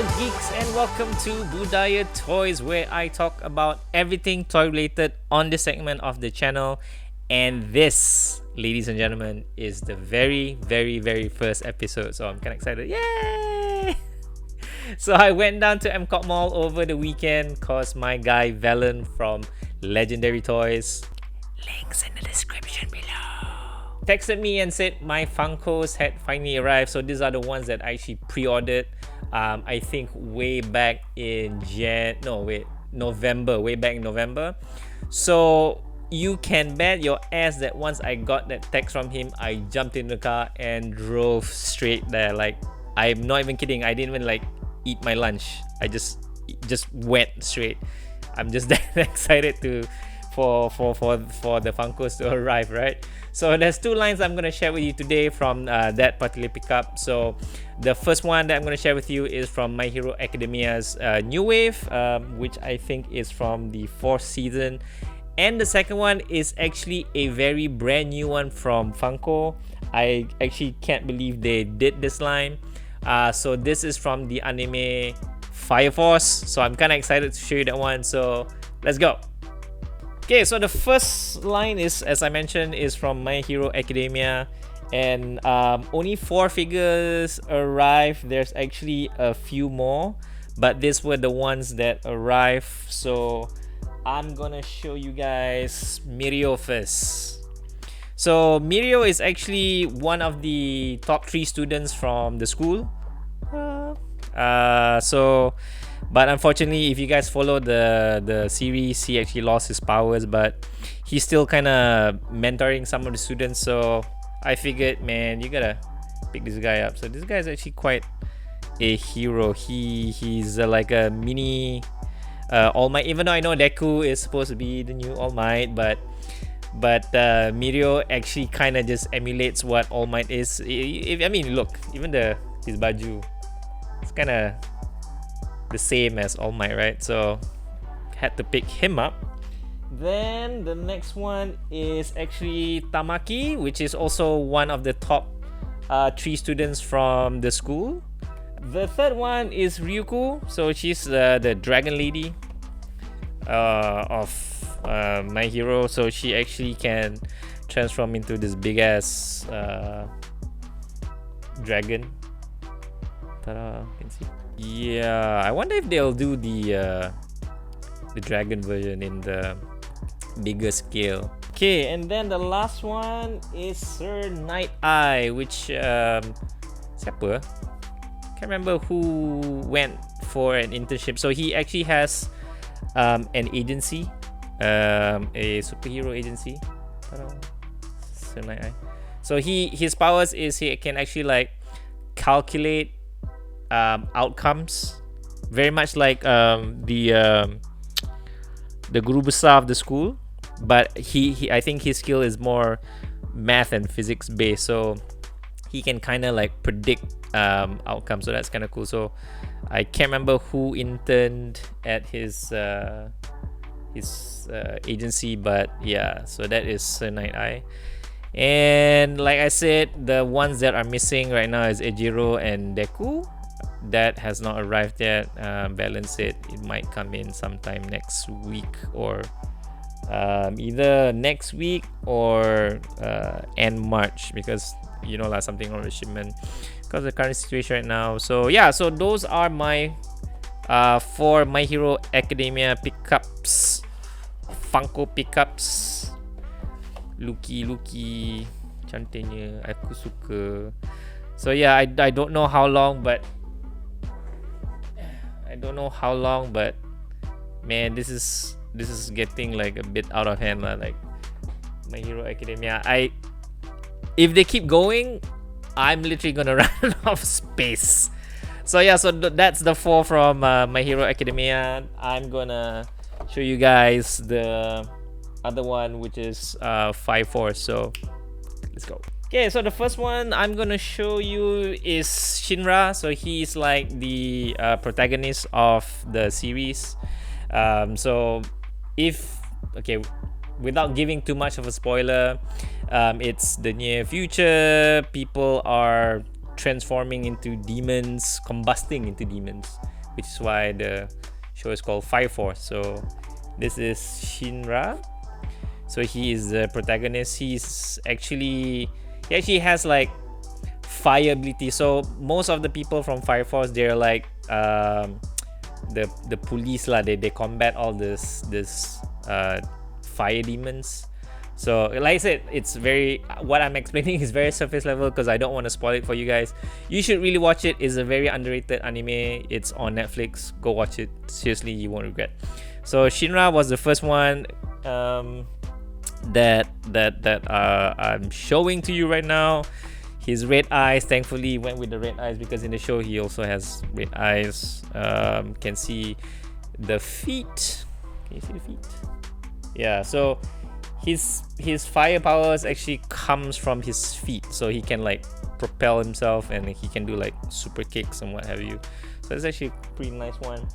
geeks, and welcome to Budaya Toys, where I talk about everything toy related on this segment of the channel. And this, ladies and gentlemen, is the very first episode, so I'm kind of excited. Yay! So I went down to MCOT Mall over the weekend cause my guy Valen from Legendary Toys, links in the description below, texted me and said my Funkos had finally arrived. So these are the ones that I actually pre-ordered. I think way back in November. Way back in November. So you can bet your ass that once I got that text from him, I jumped in the car and drove straight there. Like, I'm not even kidding. I didn't even like eat my lunch. I just went straight. I'm just that excited for the Funkos to arrive, right? So there's two lines I'm gonna share with you today from that particular pickup. So the first one that I'm gonna share with you is from My Hero Academia's New Wave, which I think is from the 4th season. And the second one is actually a very brand new one from Funko. I actually can't believe they did this line. So this is from the anime Fire Force. So I'm kind of excited to show you that one. So let's go. Okay, so the first line is, as I mentioned, is from My Hero Academia, and only 4 figures arrived. There's actually a few more, but these were the ones that arrived. So I'm gonna show you guys Mirio first. So Mirio is actually one of the top 3 students from the school. But unfortunately, if you guys follow the series, he actually lost his powers, but he's still kind of mentoring some of the students. So I figured, man, you gotta pick this guy up. So this guy is actually quite a hero. He's like a mini All Might. Even though I know Deku is supposed to be the new All Might, but Mirio actually kind of just emulates what All Might is. I mean, look, even his baju, it's kind of the same as All Might, right? So had to pick him up. Then the next one is actually Tamaki, which is also one of the top 3 students from the school. The third one is Ryuko. So she's the dragon lady of My Hero. So she actually can transform into this big ass dragon. Ta-da, you can see. Yeah, I wonder if they'll do the dragon version in the bigger scale. Okay, and then the last one is Sir Night Eye, which siapa? Can't remember who went for an internship. So he actually has an agency, a superhero agency. Sir Night Eye. So his powers is he can actually like calculate outcomes, very much like the guru besar of the school, but he I think his skill is more math and physics based, so he can kind of like predict outcomes. So that's kind of cool. So I can't remember who interned at his agency, but yeah, so that is Sir Night Eye. And like I said, the ones that are missing right now is Ejiro and Deku. That has not arrived yet. Valen said it might come in sometime next week, or either next week or end March, because you know like something on the shipment because of the current situation right now. So yeah, so those are my 4 My Hero Academia pickups, Funko pickups. Lucky cantiknya, aku suka. So yeah, I don't know how long, but man, this is getting like a bit out of hand lah. Like My Hero Academia, if they keep going, I'm literally gonna run out of space. So yeah, so that's the 4 from My Hero Academia. I'm gonna show you guys the other one, which is 5-4. So let's go. Okay, so the first one I'm gonna show you is Shinra. So he's like the protagonist of the series. So without giving too much of a spoiler, it's the near future. People are transforming into demons, combusting into demons, which is why the show is called Fire Force. So this is Shinra. So he is the protagonist. He actually has like fire ability. So most of the people from Fire Force, they're like the police lah. They combat all this fire demons. So like I said, it's very, what I'm explaining is very surface level because I don't want to spoil it for you guys. You should really watch it. It's a very underrated anime. It's on Netflix. Go watch it. Seriously, you won't regret. So Shinra was the first one that I'm showing to you right now. His red eyes, thankfully went with the red eyes because in the show he also has red eyes. Can see the feet. Can you see the feet? Yeah, so his fire powers actually comes from his feet, so he can like propel himself and he can do like super kicks and what have you. So it's actually a pretty nice one.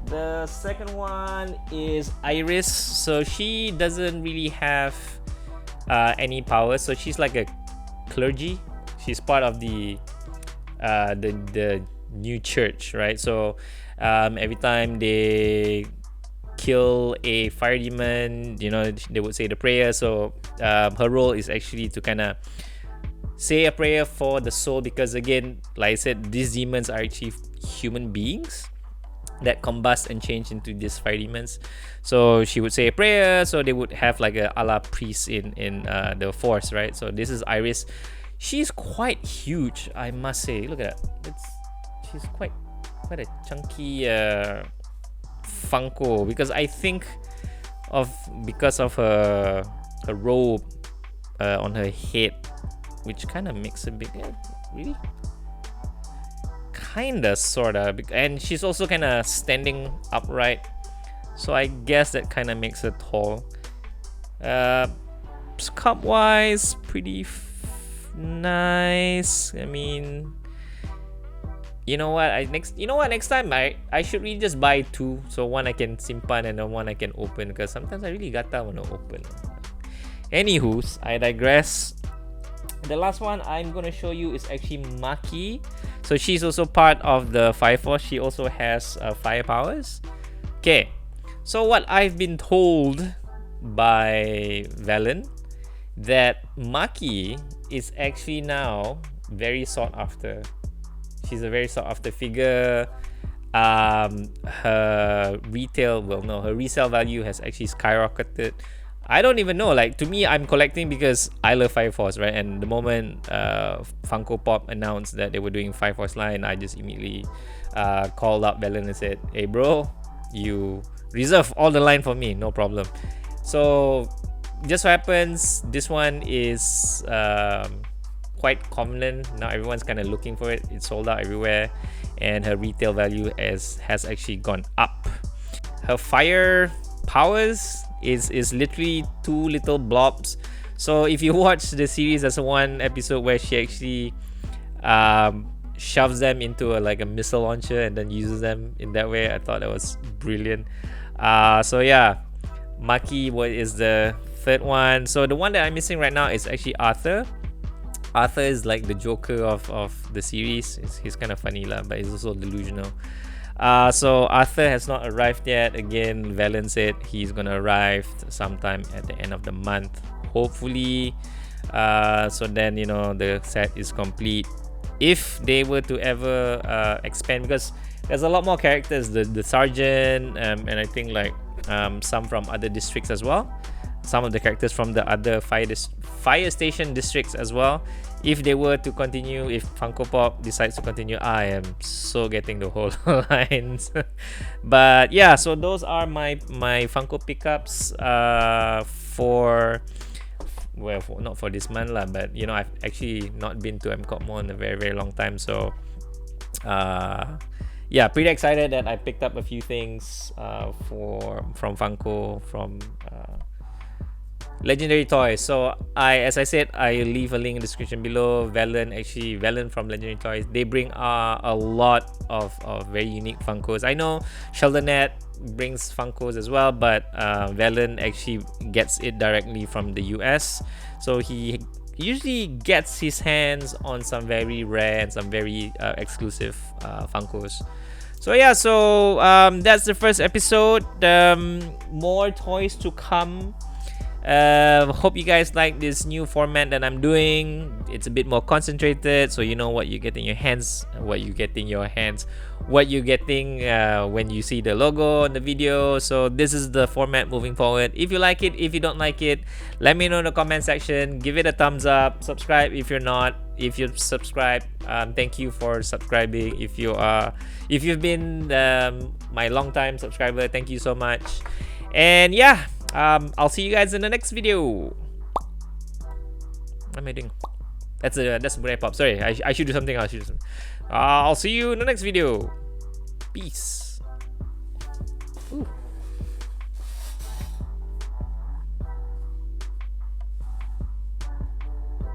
The second one is Iris. So she doesn't really have any powers, so she's like a clergy. She's part of the new church, right? So every time they kill a fire demon, you know, they would say the prayer. So her role is actually to kind of say a prayer for the soul, because again, like I said, these demons are actually human beings that combust and change into these fire demons. So she would say a prayer, so they would have like a la priest in the force, right? So this is Iris. She's quite huge, I must say. Look at that. She's quite a chunky Funko, because I think because of her robe on her head, which kind of makes a big, really, kinda sorta, and she's also kind of standing upright, so I guess that kind of makes her tall. Sculpt wise, pretty nice. I mean, you know what? Next time I should really just buy two. So one I can simpan and then one I can open, because sometimes I really gotta wanna open. Anywho's, I digress. The last one I'm gonna show you is actually Maki. So she's also part of the Fire Force. She also has fire powers. Okay, so what I've been told by Valen, that Maki is actually now very sought after. She's a very sought after figure. Her resale value has actually skyrocketed. I don't even know, like, to me, I'm collecting because I love Fire Force, right? And the moment Funko Pop announced that they were doing Fire Force line, I just immediately called up Valen and said, hey bro, you reserve all the line for me, no problem. So just so happens, this one is quite common now. Everyone's kind of looking for it. It's sold out everywhere, and her retail value has actually gone up. Her fire powers is literally two little blobs. So if you watch the series, there's one episode where she actually shoves them into a missile launcher and then uses them in that way. I thought that was brilliant. So yeah, Maki is the third one. So the one that I'm missing right now is actually Arthur. Arthur is like the Joker of the series. He's kind of funny lah, but he's also delusional. So Arthur has not arrived yet. Again, Valen said he's gonna arrive sometime at the end of the month, hopefully. So then, you know, the set is complete. If they were to ever expand, because there's a lot more characters, the sergeant, and I think some from other districts as well. Some of the characters from the other fire station districts as well. If they were to continue, if Funko Pop decides to continue, I am so getting the whole lines. But yeah, so those are my Funko pickups not for this month lah, but you know, I've actually not been to MCOP Mall in a very, very long time. So yeah, pretty excited that I picked up a few things from Funko, from Legendary Toys. So as I said, I leave a link in the description below. Valen from Legendary Toys, they bring a lot of very unique Funkos. I know Shelternet brings Funkos as well, but Valen actually gets it directly from the US. So he usually gets his hands on some very rare and some very exclusive Funkos. So yeah, so that's the first episode. More toys to come. Hope you guys like this new format that I'm doing. It's a bit more concentrated, so you know what you get in your hands, what you getting when you see the logo on the video. So this is the format moving forward. If you like it, if you don't like it, let me know in the comment section. Give it a thumbs up. Subscribe if you're not. If you've subscribed, thank you for subscribing. If you've been my long time subscriber, thank you so much. And yeah, I'll see you guys in the next video. What am I doing? That's a Murai Pop. Sorry, I should do something else. I'll see you in the next video. Peace.